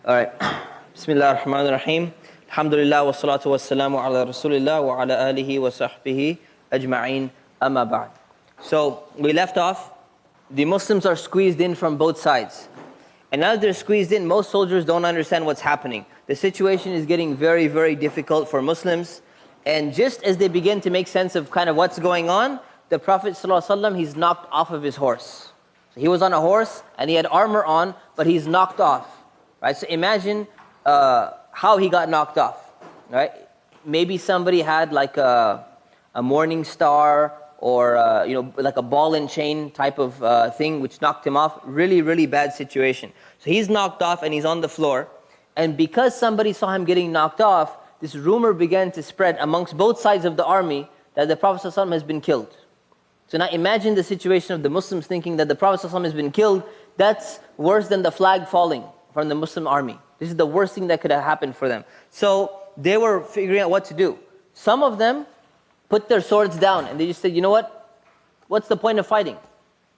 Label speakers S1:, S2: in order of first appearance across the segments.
S1: All right. Bismillah ar-Rahman ar-Rahim. Alhamdulillah wa salatu wa salamu ala Rasulillah wa ala alihi wa sahbihi ajma'een amma ba'd. So we left off, the Muslims are squeezed in from both sides. And now they're squeezed in, most soldiers don't understand what's happening. The situation is getting very, very difficult for Muslims. And just as they begin to make sense of kind of what's going on, the Prophet ﷺ, he's knocked off of his horse. So he was on a horse and he had armor on, but he's knocked off. Right? So imagine how he got knocked off. Right? Maybe somebody had like a morning star or like a ball and chain type of thing which knocked him off. Really, really bad situation. So he's knocked off and he's on the floor. And because somebody saw him getting knocked off, this rumor began to spread amongst both sides of the army that the Prophet ﷺ has been killed. So now imagine the situation of the Muslims thinking that the Prophet ﷺ has been killed. That's worse than the flag falling from the Muslim army. This is the worst thing that could have happened for them. So they were figuring out what to do. Some of them put their swords down and they just said, you know what? What's the point of fighting?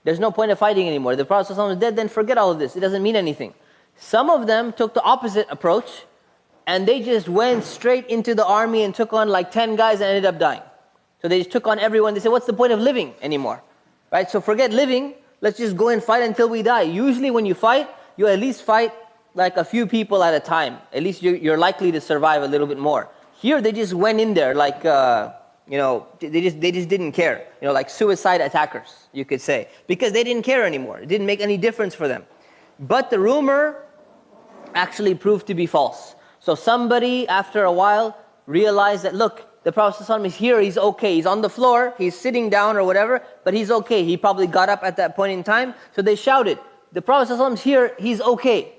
S1: There's no point of fighting anymore. The Prophet ﷺ is dead, then forget all of this. It doesn't mean anything. Some of them took the opposite approach and they just went straight into the army and took on like 10 guys and ended up dying. So they just took on everyone. They said, what's the point of living anymore? Right? So forget living. Let's just go and fight until we die. Usually when you fight, you at least fight like a few people at a time. At least you're likely to survive a little bit more. Here they just went in there like, they just didn't care. Like suicide attackers, you could say. Because they didn't care anymore. It didn't make any difference for them. But the rumor actually proved to be false. So somebody, after a while, realized that, look, the Prophet ﷺ is here, he's okay. He's on the floor, he's sitting down or whatever, but he's okay. He probably got up at that point in time. So they shouted, the Prophet ﷺ is here, he's okay.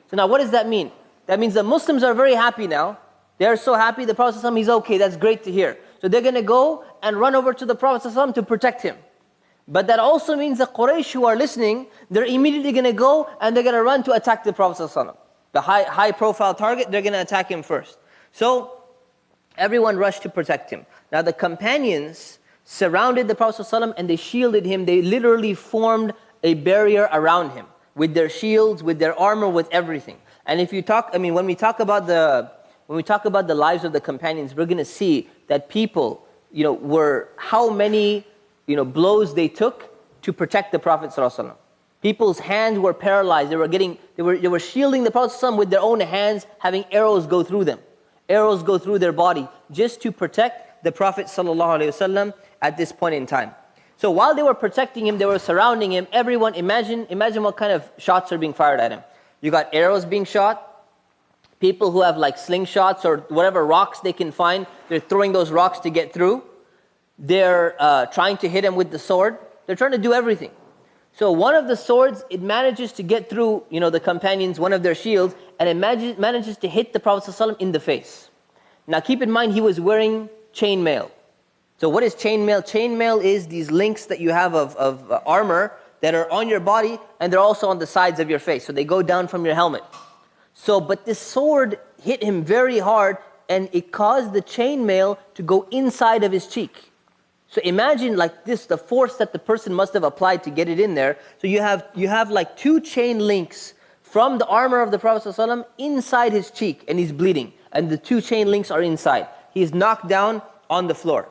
S1: So now what does that mean? That means the Muslims are very happy now. They're so happy, the Prophet ﷺ, he's okay, that's great to hear. So they're going to go and run over to the Prophet ﷺ to protect him. But that also means the Quraysh who are listening, they're immediately going to go and they're going to run to attack the Prophet ﷺ. The high profile target, they're going to attack him first. So everyone rushed to protect him. Now the companions surrounded the Prophet ﷺ and they shielded him. They literally formed a barrier around him with their shields, with their armor, with everything. And if you talk, when we talk about the lives of the companions, we're going to see that people, were how many, blows they took to protect the Prophet ﷺ. People's hands were paralyzed. They were shielding the Prophet ﷺ with their own hands, having arrows go through them. Arrows go through their body just to protect the Prophet ﷺ at this point in time. So while they were protecting him, they were surrounding him. Everyone, imagine what kind of shots are being fired at him. You got arrows being shot. People who have like slingshots or whatever rocks they can find, they're throwing those rocks to get through. They're trying to hit him with the sword. They're trying to do everything. So one of the swords, it manages to get through, the companions, one of their shields, and it manages to hit the Prophet ﷺ in the face. Now keep in mind, he was wearing chainmail. So what is chainmail? Chainmail is these links that you have of armor that are on your body, and they're also on the sides of your face. So they go down from your helmet. But this sword hit him very hard, and it caused the chainmail to go inside of his cheek. So imagine like this, the force that the person must have applied to get it in there. So you have like two chain links from the armor of the Prophet ﷺ inside his cheek, and he's bleeding. And the two chain links are inside. He's knocked down on the floor.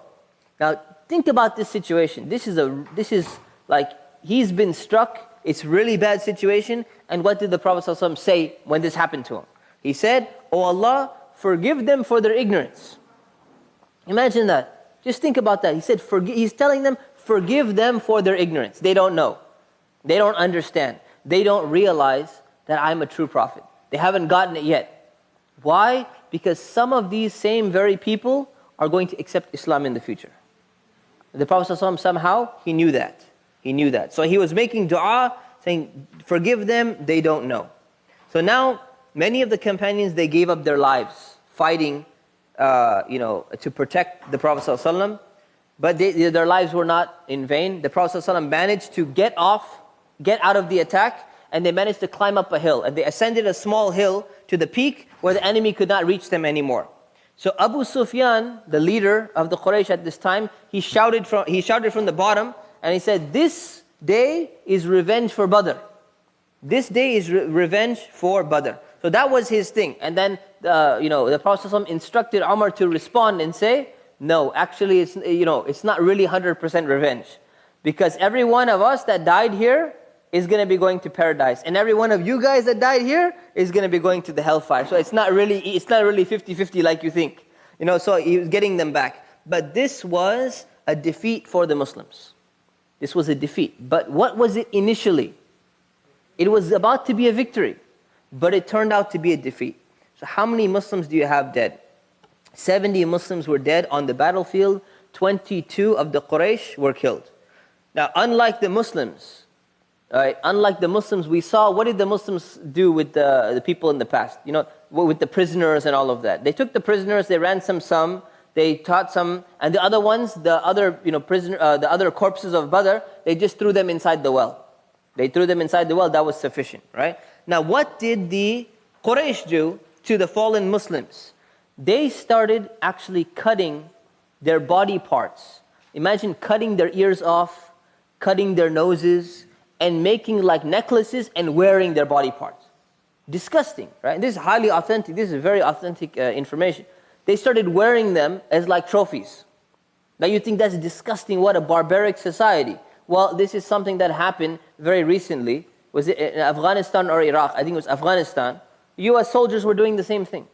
S1: Now think about this situation. This is like he's been struck. It's really bad situation. And what did the Prophet ﷺ say when this happened to him? He said, "Oh Allah, forgive them for their ignorance." Imagine that. Just think about that. He said, he's telling them, forgive them for their ignorance. They don't know. They don't understand. They don't realize that I'm a true prophet. They haven't gotten it yet. Why? Because some of these same very people are going to accept Islam in the future. The Prophet ﷺ somehow, he knew that. He knew that. So he was making dua, saying, forgive them, they don't know. So now, many of the companions, they gave up their lives fighting to protect the Prophet ﷺ, but their lives were not in vain. The Prophet ﷺ managed to get out of the attack, and they managed to climb up a hill. And they ascended a small hill to the peak where the enemy could not reach them anymore. So Abu Sufyan, the leader of the Quraysh at this time, he shouted from the bottom, and he said, "This day is revenge for Badr. This day is revenge for Badr." So that was his thing. And then the Prophet ﷺ instructed Umar to respond and say, no, actually it's not really 100% revenge. Because every one of us that died here is going to be going to paradise. And every one of you guys that died here is going to be going to the hellfire. So it's not really 50-50 like you think. So he was getting them back. But this was a defeat for the Muslims. This was a defeat. But what was it initially? It was about to be a victory, but it turned out to be a defeat. So how many Muslims do you have dead? 70 Muslims were dead on the battlefield. 22 of the Quraysh were killed. Now, unlike the Muslims, we saw, what did the Muslims do with the people in the past? With the prisoners and all of that. They took the prisoners, they ransomed some, they taught some, and the other ones, the other corpses of Badr, they just threw them inside the well. They threw them inside the well, that was sufficient, right? Now, what did the Quraysh do to the fallen Muslims? They started actually cutting their body parts. Imagine cutting their ears off, cutting their noses, and making like necklaces and wearing their body parts. Disgusting, right? This is highly authentic. This is very authentic information. They started wearing them as like trophies. Now you think that's disgusting, what a barbaric society. Well, this is something that happened very recently. Was it in Afghanistan or Iraq? I think it was Afghanistan. US soldiers were doing the same thing.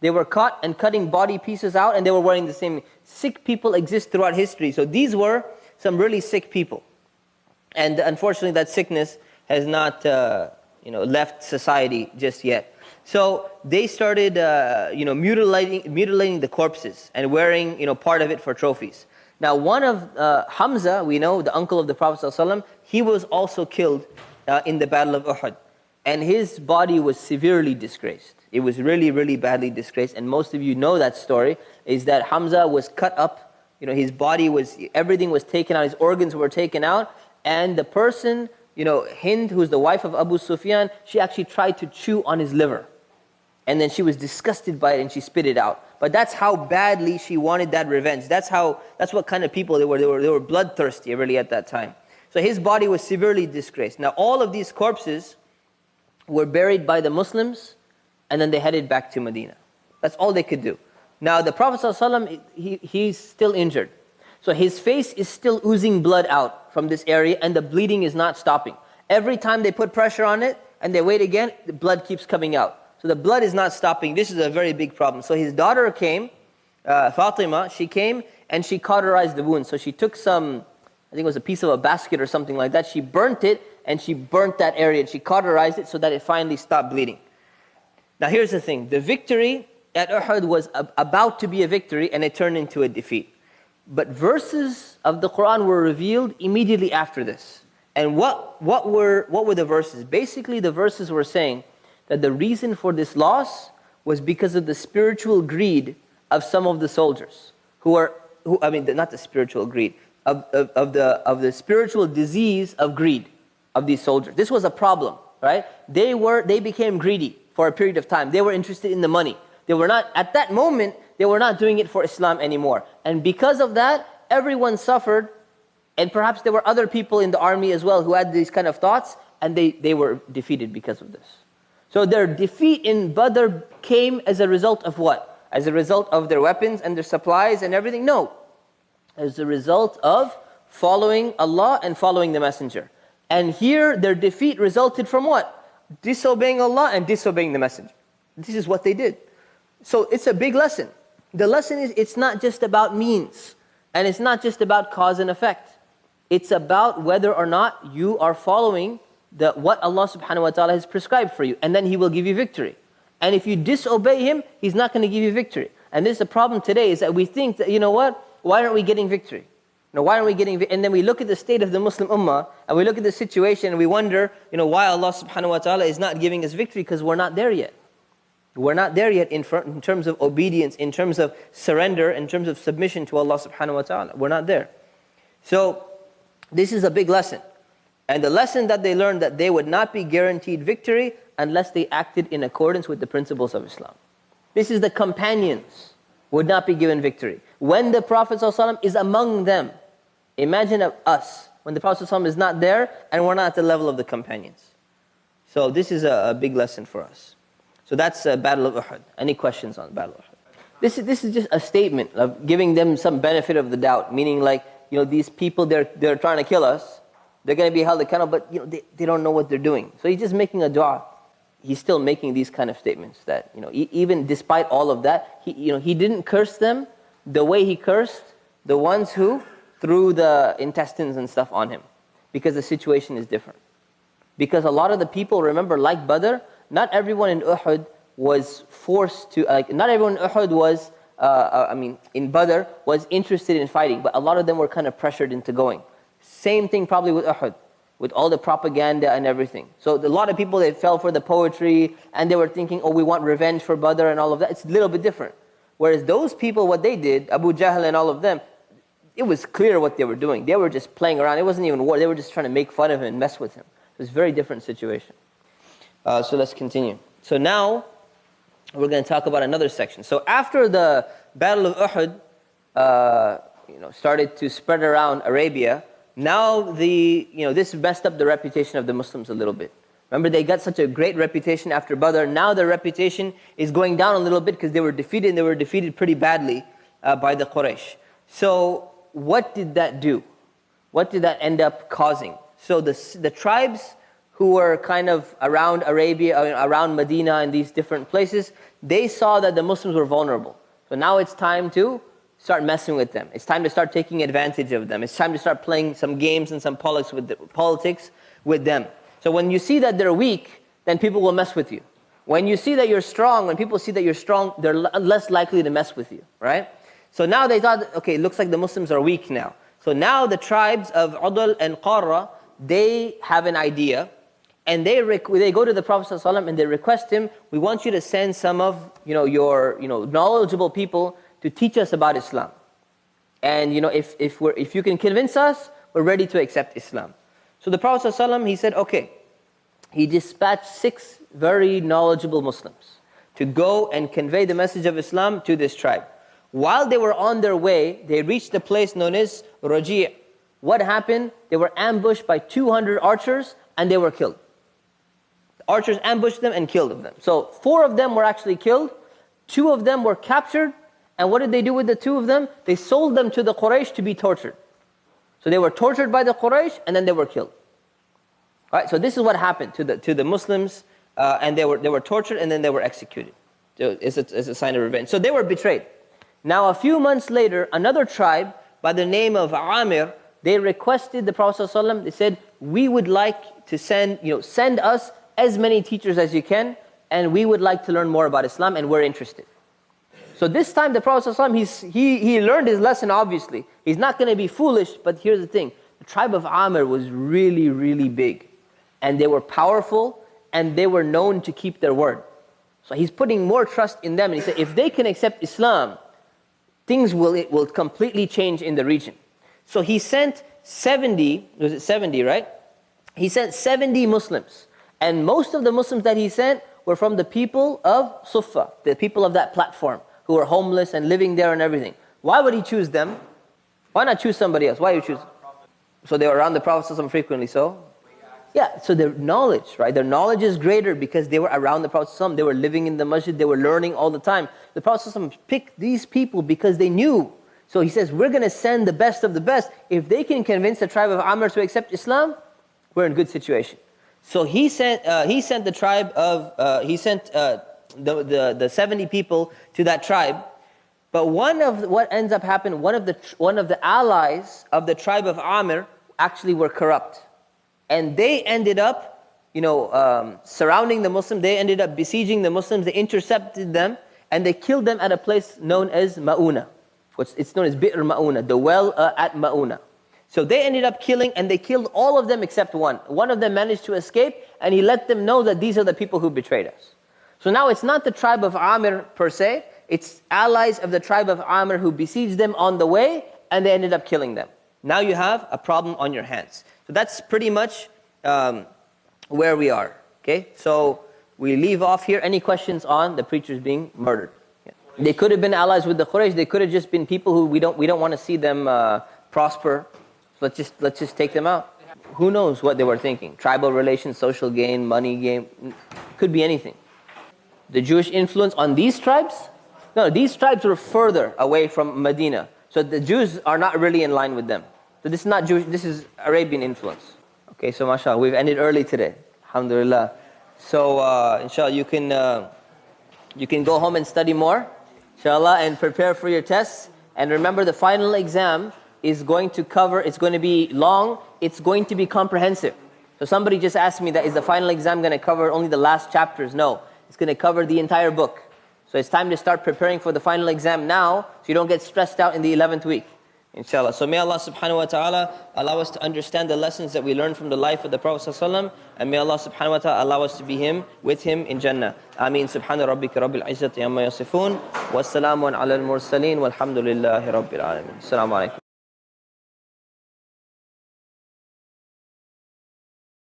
S1: They were caught and cutting body pieces out, and they were wearing the same. Sick people exist throughout history. So these were some really sick people. And unfortunately, that sickness has not left society just yet. So they started mutilating the corpses and wearing part of it for trophies. Now one of Hamza, we know, the uncle of the Prophet ﷺ, he was also killed in the Battle of Uhud. And his body was severely disgraced. It was really, really badly disgraced. And most of you know that story, is that Hamza was cut up. His body was, everything was taken out, his organs were taken out. And the person, Hind, who's the wife of Abu Sufyan, she actually tried to chew on his liver. And then she was disgusted by it and she spit it out. But that's how badly she wanted that revenge. That's what kind of people they were. They were bloodthirsty really at that time. So his body was severely disgraced. Now all of these corpses were buried by the Muslims, and then they headed back to Medina. That's all they could do. Now the Prophet ﷺ, he's still injured. So his face is still oozing blood out from this area, and the bleeding is not stopping. Every time they put pressure on it, and they wait again, the blood keeps coming out. So the blood is not stopping. This is a very big problem. So his daughter came, Fatima, she came, and she cauterized the wound. So she took some, I think it was a piece of a basket or something like that. She burnt it, and she burnt that area, and she cauterized it so that it finally stopped bleeding. Now here's the thing. The victory at Uhud was about to be a victory, and it turned into a defeat. But verses of the Quran were revealed immediately after this. And what were the verses? Basically, the verses were saying that the reason for this loss was because of the spiritual greed of some of the soldiers, not the spiritual greed, of the spiritual disease of greed of these soldiers. This was a problem, right? They became greedy for a period of time. They were interested in the money. They were not, at that moment, they were not doing it for Islam anymore. And because of that, everyone suffered. And perhaps there were other people in the army as well who had these kind of thoughts, and they were defeated because of this. So their defeat in Badr came as a result of what? As a result of their weapons and their supplies and everything? No. As a result of following Allah and following the Messenger. And here their defeat resulted from what? Disobeying Allah and disobeying the Messenger. This is what they did. So it's a big lesson. The lesson is, it's not just about means, and it's not just about cause and effect. It's about whether or not you are following what Allah subhanahu wa ta'ala has prescribed for you, and then He will give you victory. And if you disobey Him, He's not going to give you victory. And this is the problem today, is that we think that, why aren't we getting victory? Why aren't we getting victory? And then we look at the state of the Muslim Ummah, and we look at the situation, and we wonder, why Allah subhanahu wa ta'ala is not giving us victory, because we're not there yet. We're not there yet in terms of obedience, in terms of surrender, in terms of submission to Allah subhanahu wa ta'ala. We're not there. So this is a big lesson. And the lesson that they learned, that they would not be guaranteed victory unless they acted in accordance with the principles of Islam. This is the companions would not be given victory. When the Prophet ﷺ is among them, imagine us, when the Prophet ﷺ is not there and we're not at the level of the companions. So this is a big lesson for us. So that's the Battle of Uhud. Any questions on the Battle of Uhud? This is just a statement of giving them some benefit of the doubt, meaning like, these people, they're trying to kill us. They're going to be held accountable, but they don't know what they're doing. So he's just making a dua. He's still making these kind of statements that, even despite all of that, he didn't curse them the way he cursed the ones who threw the intestines and stuff on him, because the situation is different. Because a lot of the people, remember, like Badr, not everyone in Uhud was forced to, not everyone in Uhud was, in Badr was interested in fighting, but a lot of them were kind of pressured into going. Same thing probably with Uhud, with all the propaganda and everything. So a lot of people, they fell for the poetry, and they were thinking, we want revenge for Badr and all of that. It's a little bit different. Whereas those people, what they did, Abu Jahl and all of them, it was clear what they were doing. They were just playing around. It wasn't even war. They were just trying to make fun of him and mess with him. It was a very different situation. So let's continue. So now, we're going to talk about another section. So after the Battle of Uhud, started to spread around Arabia, now this messed up the reputation of the Muslims a little bit. Remember, they got such a great reputation after Badr. Now their reputation is going down a little bit because they were defeated, and they were defeated pretty badly by the Quraysh. So what did that do? What did that end up causing? So the tribes who were kind of around Arabia, around Medina and these different places, they saw that the Muslims were vulnerable. So now it's time to start messing with them. It's time to start taking advantage of them. It's time to start playing some games and some politics with them. So when you see that they're weak, then people will mess with you. When you see that you're strong, when people see that you're strong, they're less likely to mess with you, right? So now they thought, okay, it looks like the Muslims are weak now. So now the tribes of Udal and Qarra, they have an idea, and they go to the Prophet ﷺ and they request him, we want you to send some of your knowledgeable people to teach us about Islam. And if you can convince us, we're ready to accept Islam. So the Prophet ﷺ, he said, okay. He dispatched 6 very knowledgeable Muslims to go and convey the message of Islam to this tribe. While they were on their way, they reached a place known as Raji'. What happened? They were ambushed by 200 archers, and they were killed. The archers ambushed them and killed them. So 4 of them were actually killed, 2 of them were captured, and what did they do with the 2 of them? They sold them to the Quraysh to be tortured. So they were tortured by the Quraysh, and then they were killed. Right? So this is what happened to the Muslims, and they were tortured, and then they were executed. So it's a sign of revenge. So they were betrayed. Now a few months later, another tribe by the name of Amir, they requested the Prophet ﷺ, they said, we would like to send us as many teachers as you can, and we would like to learn more about Islam, and we're interested. So this time the Prophet ﷺ, he learned his lesson, obviously. He's not going to be foolish, but here's the thing. The tribe of Amir was really, really big. And they were powerful, and they were known to keep their word. So he's putting more trust in them. And he said, if they can accept Islam, things will completely change in the region. So he sent 70, was it 70, right? He sent 70 Muslims. And most of the Muslims that he sent were from the people of Sufa, the people of that platform, who were homeless and living there and everything. Why would he choose them? Why not choose somebody else? Why you choose? So they were around the Prophet frequently, so? Yeah, so their knowledge, right? Their knowledge is greater because they were around the Prophet ﷺ. They were living in the masjid. They were learning all the time. The Prophet ﷺ picked these people because they knew. So he says, we're going to send the best of the best. If they can convince the tribe of Amr to accept Islam, we're in good situation. So he sent the tribe of, the 70 people to that tribe. But what ends up happening, one of the allies of the tribe of Amr actually were corrupt. And they ended up, surrounding the Muslims. They ended up besieging the Muslims. They intercepted them, and they killed them at a place known as Ma'una. It's known as Bi'r Ma'una, the well at Ma'una. So they ended up killing, and they killed all of them except one. One of them managed to escape, and he let them know that these are the people who betrayed us. So now it's not the tribe of Amr per se. It's allies of the tribe of Amr who besieged them on the way, and they ended up killing them. Now you have a problem on your hands. So that's pretty much where we are. Okay, so we leave off here. Any questions on the preachers being murdered? Yeah. They could have been allies with the Quraysh. They could have just been people who we don't want to see them prosper. So let's just take them out. Who knows what they were thinking? Tribal relations, social gain, money gain, could be anything. The Jewish influence on these tribes? No, these tribes were further away from Medina. So the Jews are not really in line with them. So this is not Jewish, this is Arabian influence. Okay, so mashallah, we've ended early today. Alhamdulillah. So inshallah, you can go home and study more, inshallah, and prepare for your tests. And remember, the final exam is going to cover, it's going to be long, it's going to be comprehensive. So somebody just asked me that, is the final exam going to cover only the last chapters? No, it's going to cover the entire book. So it's time to start preparing for the final exam now, so you don't get stressed out in the 11th week, inshallah. So may Allah subhanahu wa ta'ala allow us to understand the lessons that we learned from the life of the Prophet sallallahu alaihi wasallam, and may Allah subhanahu wa ta'ala allow us to be with him in Jannah. Ameen. Subhana rabbika rabbil izzati amma yasifun. Wassalamun ala al-mursaleen. Walhamdulillahi rabbil alameen. Assalamu alaikum.